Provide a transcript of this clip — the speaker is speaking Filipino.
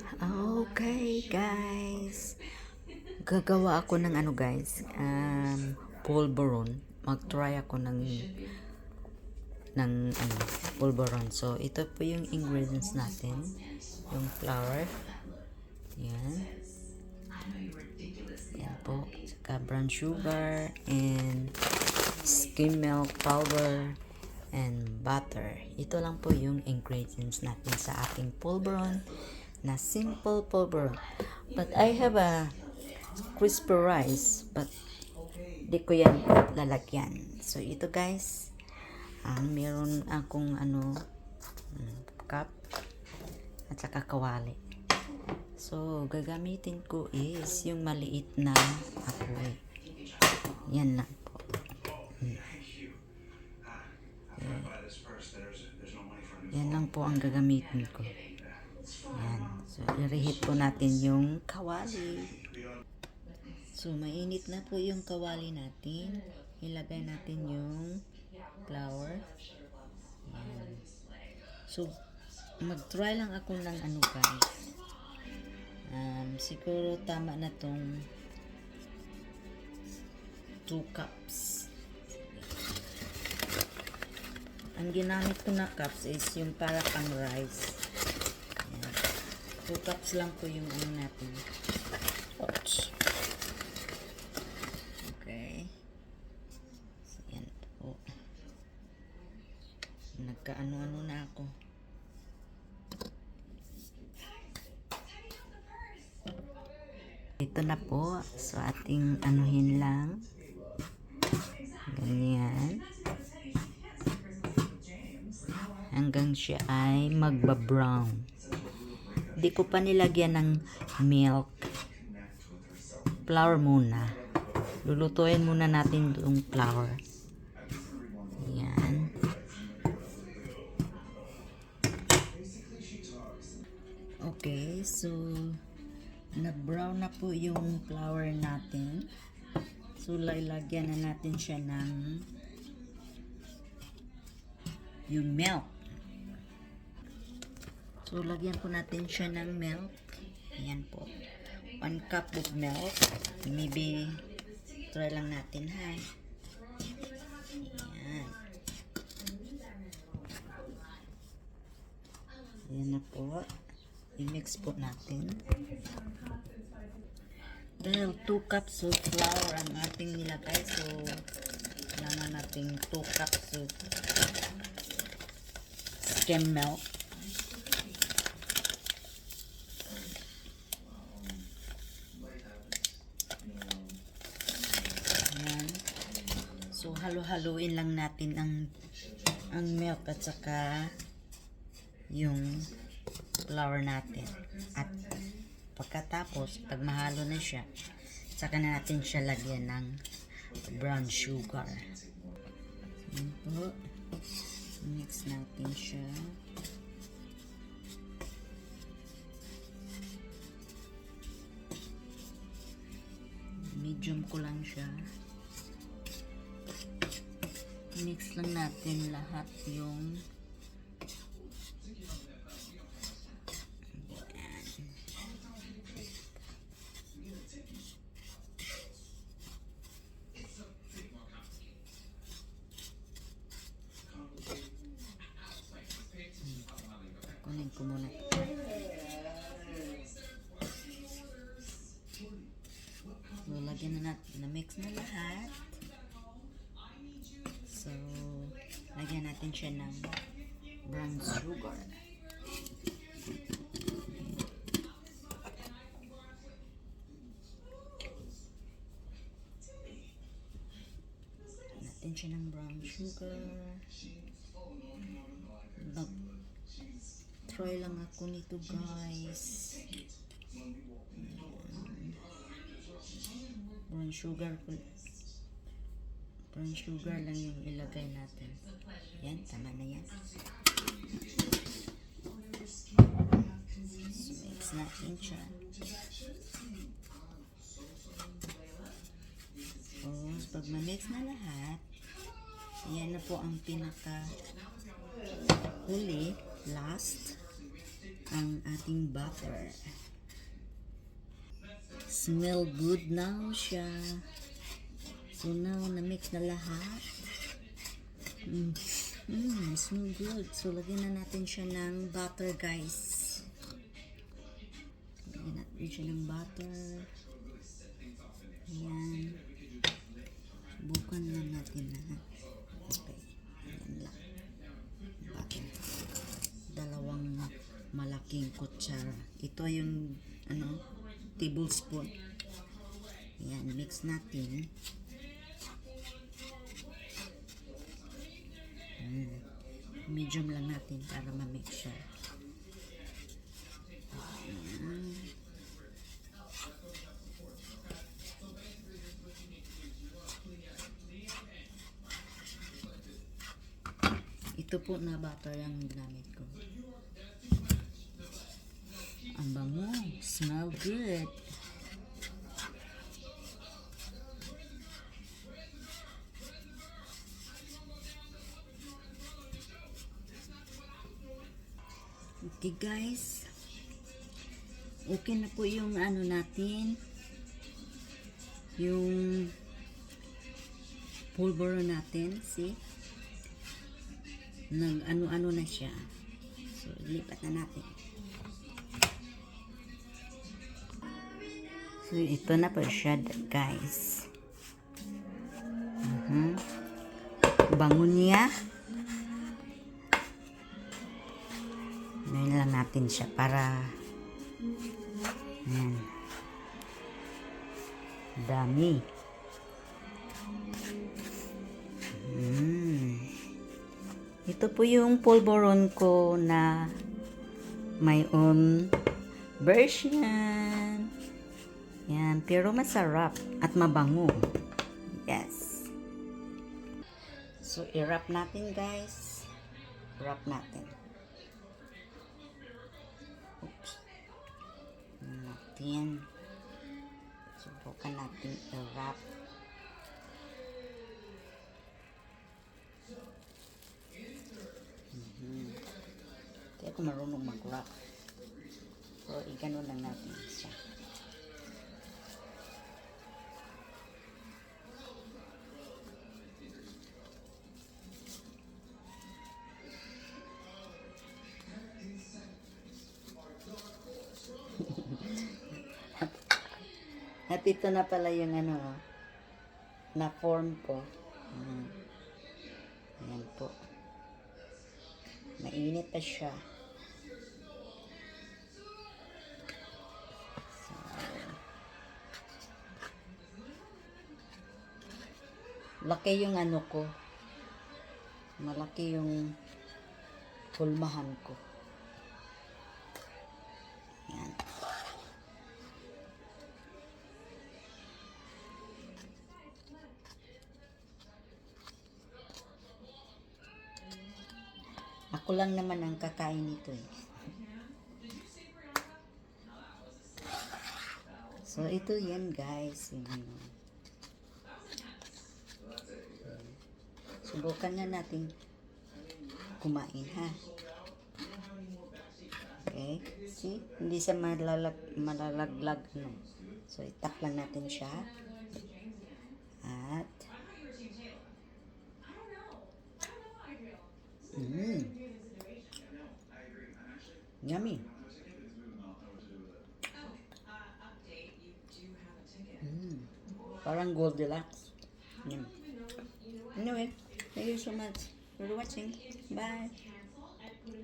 Okay, guys. Gagawa ako ng ano, guys. Pulveron. Mag-try ako ng pulveron. So, ito po yung ingredients natin. Yung flour. Yan. Yan po. Saka brown sugar and skim milk powder and butter. Ito lang po yung ingredients natin sa ating pulveron na simple pulveron. But I have a crispy rice, but di ko yan lalagyan. So ito, guys, meron akong cup at saka kawali. So gagamitin ko is yung maliit na apoy. Yan lang po. Yan lang po ang gagamitin ko. Yan. So, i-reheat po natin yung kawali. So, mainit na po yung kawali natin. Ilagay natin yung flour. Yan. So, mag-try lang ako ng guys. Siguro tama na tong 2 cups. Ang ginamit ko na cups is yung para pang rice. Ayan. 2 cups lang po yung natin. Ouch. Okay. So, yan po. Nagkaano-ano na ako. Ito na po. So, ating anuhin lang. Ganyan. Hanggang siya ay magba-brown. Hindi ko pa nilagyan ng milk. Flour muna. Lulutuin muna natin yung flour. Yan. Okay, so na-brown na po yung flour natin. So lalagyan na natin siya ng yung milk. So, lagyan po natin siya ng milk. Ayan po. 1 cup of milk. Maybe, try lang natin, ha? Ayan. Ayan na po. I-mix po natin. Dahil 2 cups of flour ang ating nilagay. So, kailangan natin 2 cups of skim milk. So, halo-haluin lang natin ang milk at saka yung flour natin. At pagkatapos, pag mahalo na siya, saka na natin siya lagyan ng brown sugar. Yan po. Mix natin siya. Medium ko lang siya. Mix lang natin lahat yung kunin ko muna. So, lagyan na natin, na-mix na lahat. So, lagyan natin siya ng brown sugar. Natin siya ng brown sugar. Try lang ako nito, guys. Brown sugar lang yung ilagay natin. Yan, tama na yan. So, mix natin siya. So, pag ma-mix na lahat, yan na po ang pinaka huli, last. ang ating butter. Smell good now siya. So now, na-mix na lahat. Smell good. So, lagyan na natin siya ng butter, guys. Lagyan natin siya ng butter. Ayan. Subukan lang natin na. Okay. Ayan lang. Butter. Dalawang malaking kutsara. Ito yung, tablespoon. Ayan, mix natin. Medium lang natin para ma-mix siya. Ito po na butter ang ginamit ko. Ang bango. Smell good. Okay guys, okay na po yung natin, yung pulburo natin, see? Nag ano na siya. So, lipat na natin. So, ito na po siya guys. Bango niya. Ngayon lang natin siya para ayan. Dami. Ito po yung pulboron ko na my own version. Yan, pero masarap at mabango. Yes. So, i-wrap natin guys. Wrap natin. Oops. Natin. Subukan natin i-wrap. Kaya ako marunong mag-wrap. So, i-ganon lang natin siya. At ito na pala yung na form ko. Ayan po. Mainit pa siya. So, laki yung ko. Malaki yung pulmahan ko. Ayan. Ako lang naman ang kakain nito eh. So, ito yan guys. Subukan na natin kumain ha. Okay? See? Hindi siya malalaglag. So, itap lang natin siya. At yummy. Parang Goldilocks. Anyway, thank you so much for watching. Bye.